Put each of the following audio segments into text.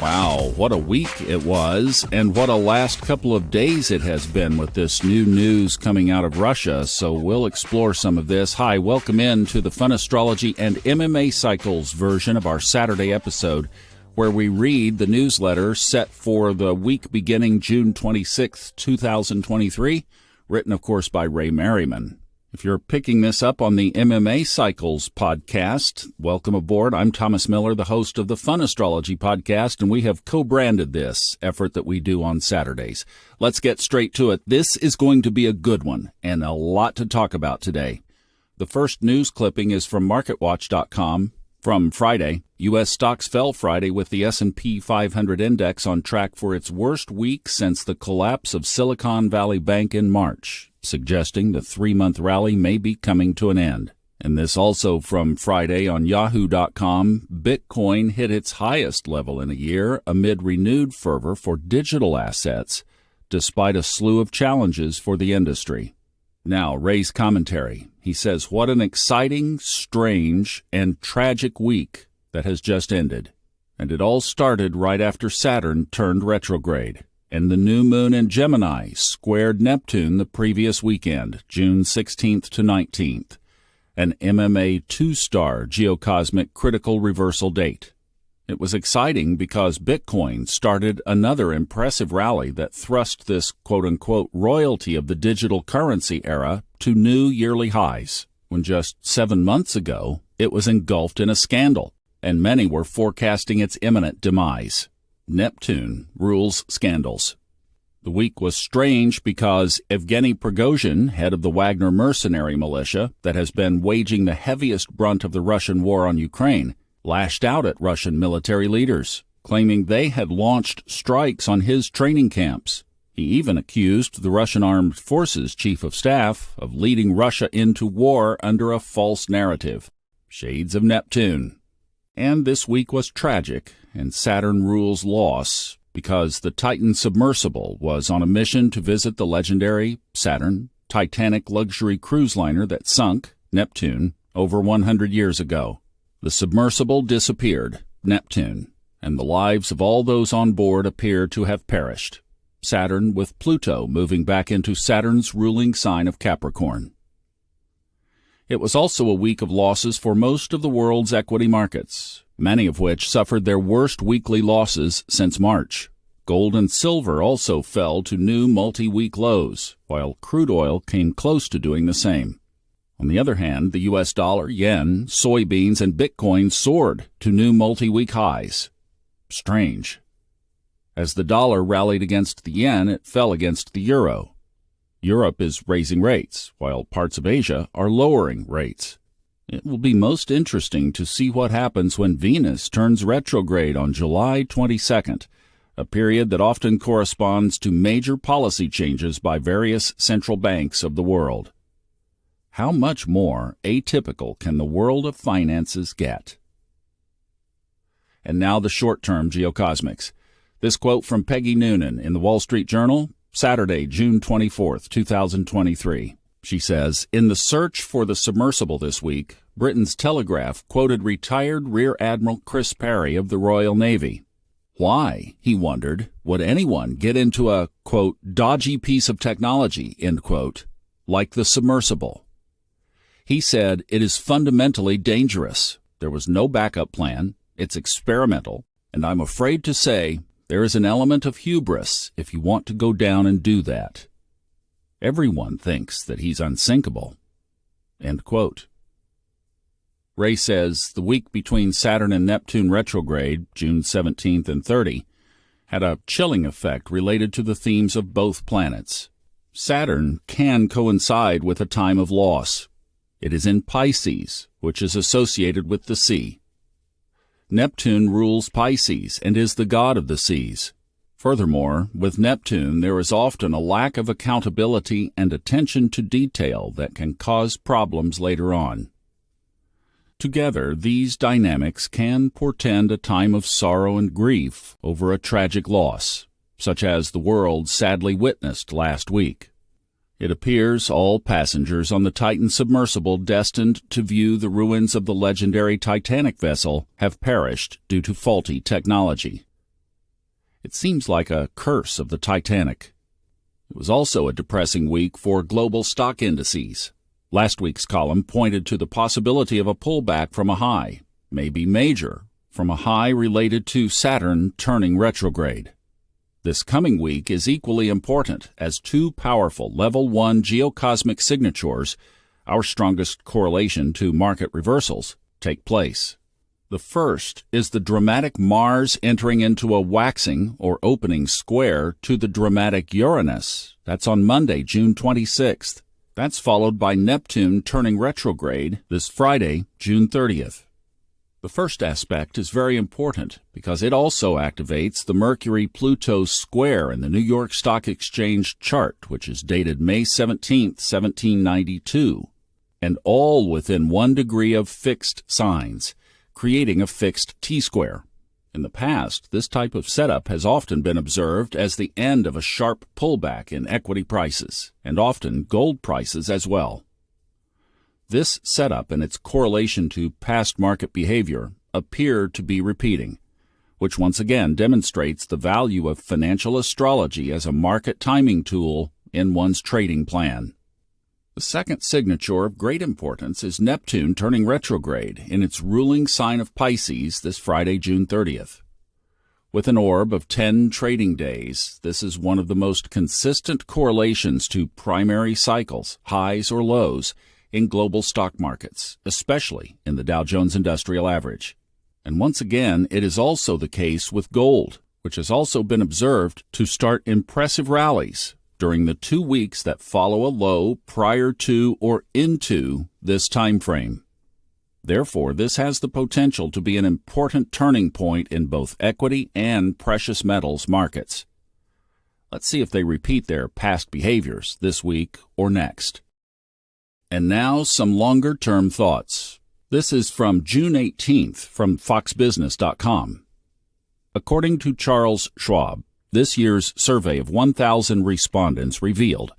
Wow, what a week it was, and what a last couple of days it has been with this new news coming out of Russia, so we'll explore some of this. Hi, welcome in to the Fun Astrology and MMA Cycles version of our Saturday episode, where we read the newsletter set for the week beginning June 26, 2023, written, of course, by Ray Merriman. If you're picking this up on the MMA Cycles podcast, welcome aboard. I'm Thomas Miller, the host of the Fun Astrology podcast, and we have co-branded this effort that we do on Saturdays. Let's get straight to it. This is going to be a good one and a lot to talk about today. The first news clipping is from MarketWatch.com from Friday. U.S. stocks fell Friday with the S&P 500 index on track for its worst week since the collapse of Silicon Valley Bank in March, suggesting the three-month rally may be coming to an end. And this also from Friday on Yahoo.com, Bitcoin hit its highest level in a year amid renewed fervor for digital assets, despite a slew of challenges for the industry. Now, Ray's commentary. He says, what an exciting, strange, and tragic week that has just ended. And it all started right after Saturn turned retrograde, and the new moon in Gemini squared Neptune the previous weekend, June 16th to 19th, an MMA 2-star geocosmic critical reversal date. It was exciting because Bitcoin started another impressive rally that thrust this quote-unquote royalty of the digital currency era to new yearly highs, when just 7 months ago it was engulfed in a scandal, and many were forecasting its imminent demise. Neptune rules scandals. The week was strange because Evgeny Prigozhin, head of the Wagner mercenary militia that has been waging the heaviest brunt of the Russian war on Ukraine, lashed out at Russian military leaders, claiming they had launched strikes on his training camps. He even accused the Russian Armed Forces Chief of Staff of leading Russia into war under a false narrative. Shades of Neptune. And this week was tragic, and Saturn rules loss, because the Titan submersible was on a mission to visit the legendary Saturn Titanic luxury cruise liner that sunk, Neptune, over 100 years ago. The submersible disappeared, Neptune, and the lives of all those on board appear to have perished. Saturn with Pluto moving back into Saturn's ruling sign of Capricorn. It was also a week of losses for most of the world's equity markets, many of which suffered their worst weekly losses since March. Gold and silver also fell to new multi-week lows, while crude oil came close to doing the same. On the other hand, the U.S. dollar, yen, soybeans, and Bitcoin soared to new multi-week highs. Strange. As the dollar rallied against the yen, it fell against the euro. Europe is raising rates, while parts of Asia are lowering rates. It will be most interesting to see what happens when Venus turns retrograde on July 22nd, a period that often corresponds to major policy changes by various central banks of the world. How much more atypical can the world of finances get? And now the short-term geocosmics. This quote from Peggy Noonan in the Wall Street Journal, Saturday, June 24th, 2023. She says, in the search for the submersible this week, Britain's Telegraph quoted retired Rear Admiral Chris Parry of the Royal Navy. Why, he wondered, would anyone get into a, quote, dodgy piece of technology, end quote, like the submersible? He said, it is fundamentally dangerous. There was no backup plan. It's experimental. And I'm afraid to say there is an element of hubris if you want to go down and do that. Everyone thinks that he's unsinkable. End quote. Ray says the week between Saturn and Neptune retrograde, June 17th and 30, had a chilling effect related to the themes of both planets. Saturn can coincide with a time of loss. It is in Pisces, which is associated with the sea. Neptune rules Pisces and is the god of the seas. Furthermore, with Neptune, there is often a lack of accountability and attention to detail that can cause problems later on. Together, these dynamics can portend a time of sorrow and grief over a tragic loss, such as the world sadly witnessed last week. It appears all passengers on the Titan submersible destined to view the ruins of the legendary Titanic vessel have perished due to faulty technology. It seems like a curse of the Titanic. It was also a depressing week for global stock indices. Last week's column pointed to the possibility of a pullback from a high, maybe major, from a high related to Saturn turning retrograde. This coming week is equally important as two powerful level 1 geocosmic signatures, our strongest correlation to market reversals, take place. The first is the dramatic Mars entering into a waxing or opening square to the dramatic Uranus. That's on Monday, June 26th. That's followed by Neptune turning retrograde this Friday, June 30th. The first aspect is very important because it also activates the Mercury-Pluto square in the New York Stock Exchange chart, which is dated May 17, 1792, and all within 1 degree of fixed signs, creating a fixed T-square. In the past, this type of setup has often been observed as the end of a sharp pullback in equity prices, and often gold prices as well. This setup and its correlation to past market behavior appear to be repeating, which once again demonstrates the value of financial astrology as a market timing tool in one's trading plan. The second signature of great importance is Neptune turning retrograde in its ruling sign of Pisces this Friday, June 30th. With an orb of 10 trading days, this is one of the most consistent correlations to primary cycles, highs or lows, in global stock markets, especially in the Dow Jones Industrial Average. And once again, it is also the case with gold, which has also been observed to start impressive rallies during the 2 weeks that follow a low prior to or into this time frame. Therefore, this has the potential to be an important turning point in both equity and precious metals markets. Let's see if they repeat their past behaviors this week or next. And now some longer-term thoughts. This is from June 18th from foxbusiness.com. According to Charles Schwab, this year's survey of 1,000 respondents revealed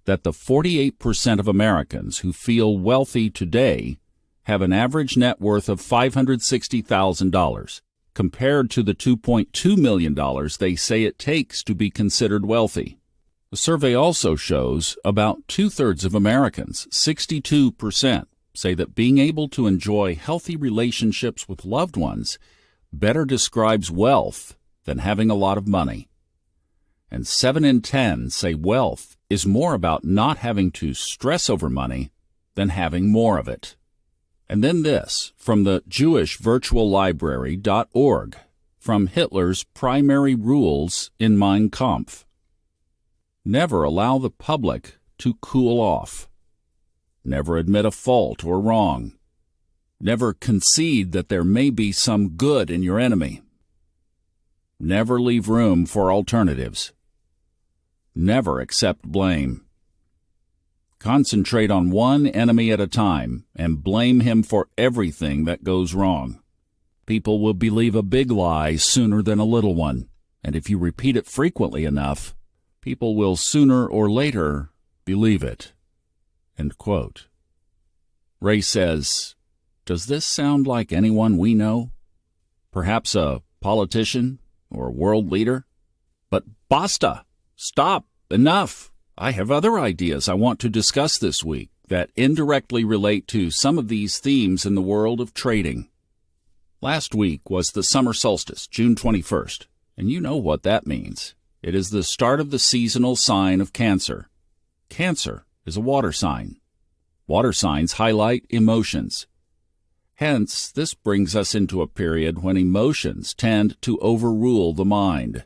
that the 48% of Americans who feel wealthy today have an average net worth of $560,000, compared to the $2.2 million they say it takes to be considered wealthy. The survey also shows about 2/3 of Americans, 62%, say that being able to enjoy healthy relationships with loved ones better describes wealth than having a lot of money. And 7 in 10 say wealth is more about not having to stress over money than having more of it. And then this, from the JewishVirtualLibrary.org, from Hitler's primary rules in Mein Kampf. Never allow the public to cool off. Never admit a fault or wrong. Never concede that there may be some good in your enemy. Never leave room for alternatives. Never accept blame. Concentrate on one enemy at a time and blame him for everything that goes wrong. People will believe a big lie sooner than a little one, and if you repeat it frequently enough, people will sooner or later believe it. End quote. Ray says, does this sound like anyone we know? Perhaps a politician or a world leader? But basta! Stop! Enough! I have other ideas I want to discuss this week that indirectly relate to some of these themes in the world of trading. Last week was the summer solstice, June 21st, and you know what that means. It is the start of the seasonal sign of Cancer. Cancer is a water sign. Water signs highlight emotions. Hence, this brings us into a period when emotions tend to overrule the mind.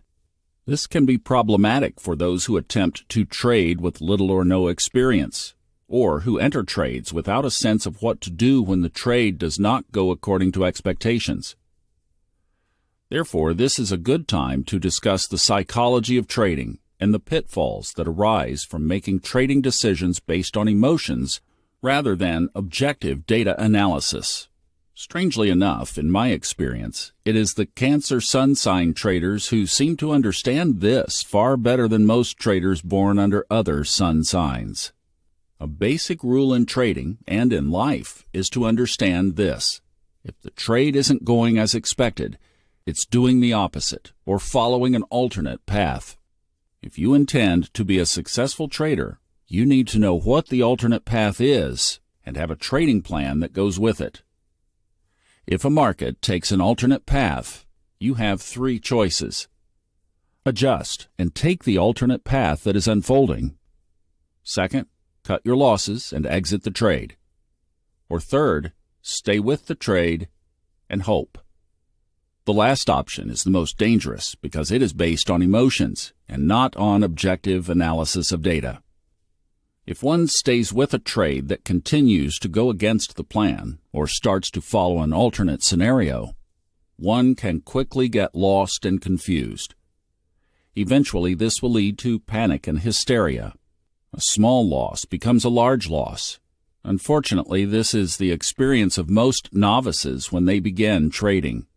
This can be problematic for those who attempt to trade with little or no experience, or who enter trades without a sense of what to do when the trade does not go according to expectations. Therefore, this is a good time to discuss the psychology of trading and the pitfalls that arise from making trading decisions based on emotions rather than objective data analysis. Strangely enough, in my experience, it is the Cancer sun sign traders who seem to understand this far better than most traders born under other sun signs. A basic rule in trading and in life is to understand this. If the trade isn't going as expected, It's doing the opposite or following an alternate path. If you intend to be a successful trader, you need to know what the alternate path is and have a trading plan that goes with it. If a market takes an alternate path, you have three choices. Adjust and take the alternate path that is unfolding. Second, cut your losses and exit the trade. Or third, stay with the trade and hope. The last option is the most dangerous because it is based on emotions and not on objective analysis of data. If one stays with a trade that continues to go against the plan or starts to follow an alternate scenario, one can quickly get lost and confused. Eventually, this will lead to panic and hysteria. A small loss becomes a large loss. Unfortunately, this is the experience of most novices when they begin trading.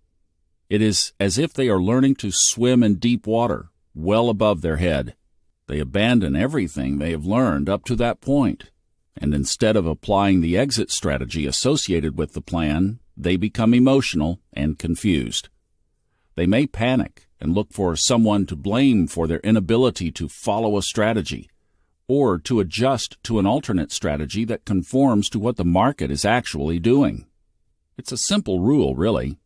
It is as if they are learning to swim in deep water, well above their head. They abandon everything they have learned up to that point, and instead of applying the exit strategy associated with the plan, they become emotional and confused. They may panic and look for someone to blame for their inability to follow a strategy, or to adjust to an alternate strategy that conforms to what the market is actually doing. It's a simple rule, really.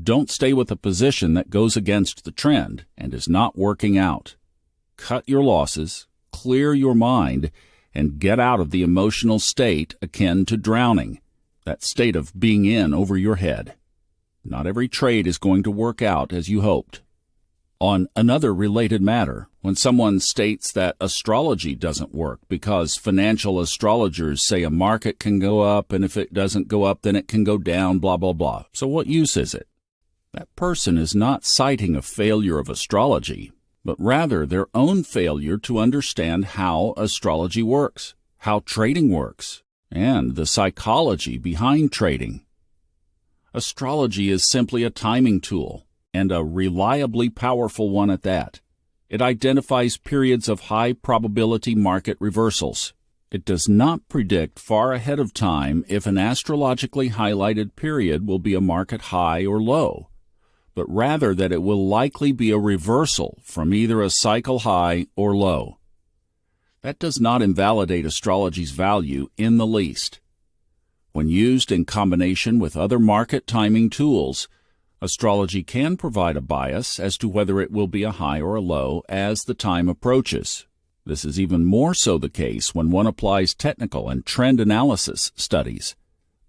Don't stay with a position that goes against the trend and is not working out. Cut your losses, clear your mind, and get out of the emotional state akin to drowning, that state of being in over your head. Not every trade is going to work out as you hoped. On another related matter, when someone states that astrology doesn't work because financial astrologers say a market can go up, and if it doesn't go up, then it can go down, blah, blah, blah. So what use is it? That person is not citing a failure of astrology, but rather their own failure to understand how astrology works, how trading works, and the psychology behind trading. Astrology is simply a timing tool, and a reliably powerful one at that. It identifies periods of high probability market reversals. It does not predict far ahead of time if an astrologically highlighted period will be a market high or low, but rather that it will likely be a reversal from either a cycle high or low. That does not invalidate astrology's value in the least. When used in combination with other market timing tools, astrology can provide a bias as to whether it will be a high or a low as the time approaches. This is even more so the case when one applies technical and trend analysis studies,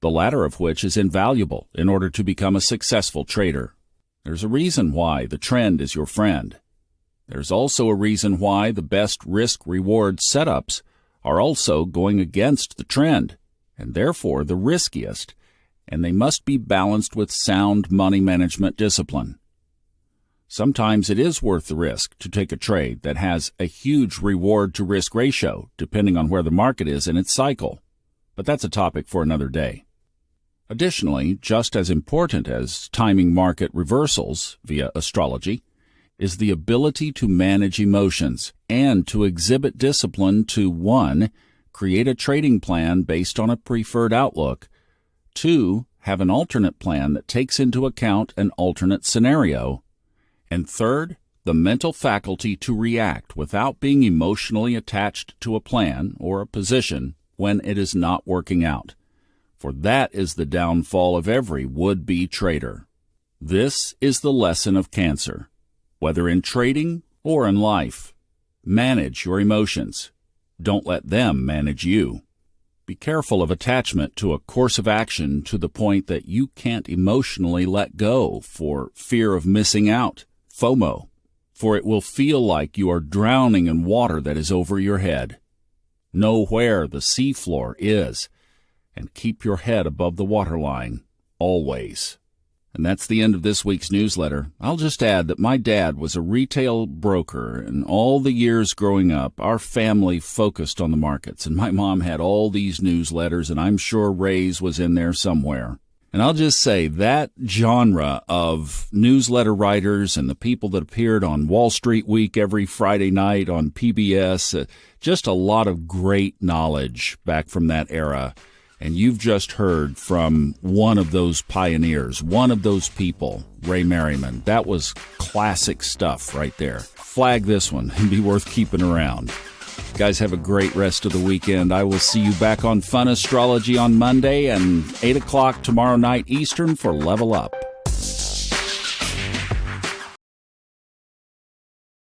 the latter of which is invaluable in order to become a successful trader. There's a reason why the trend is your friend. There's also a reason why the best risk-reward setups are also going against the trend, and therefore the riskiest, and they must be balanced with sound money management discipline. Sometimes it is worth the risk to take a trade that has a huge reward-to-risk ratio, depending on where the market is in its cycle, but that's a topic for another day. Additionally, just as important as timing market reversals via astrology is the ability to manage emotions and to exhibit discipline to 1. Create a trading plan based on a preferred outlook, 2. Have an alternate plan that takes into account an alternate scenario, and 3. The mental faculty to react without being emotionally attached to a plan or a position when it is not working out. For that is the downfall of every would-be trader. This is the lesson of Cancer, whether in trading or in life. Manage your emotions. Don't let them manage you. Be careful of attachment to a course of action to the point that you can't emotionally let go for fear of missing out, FOMO, for it will feel like you are drowning in water that is over your head. Know where the seafloor is, and keep your head above the waterline, always. And that's the end of this week's newsletter. I'll just add that my dad was a retail broker, and all the years growing up, our family focused on the markets, and my mom had all these newsletters, and I'm sure Ray's was in there somewhere. And I'll just say that genre of newsletter writers and the people that appeared on Wall Street Week every Friday night on PBS, just a lot of great knowledge back from that era. And you've just heard from one of those pioneers, one of those people, Ray Merriman. That was classic stuff right there. Flag this one and be worth keeping around. Guys, have a great rest of the weekend. I will see you back on Fun Astrology on Monday and 8 o'clock tomorrow night Eastern for Level Up.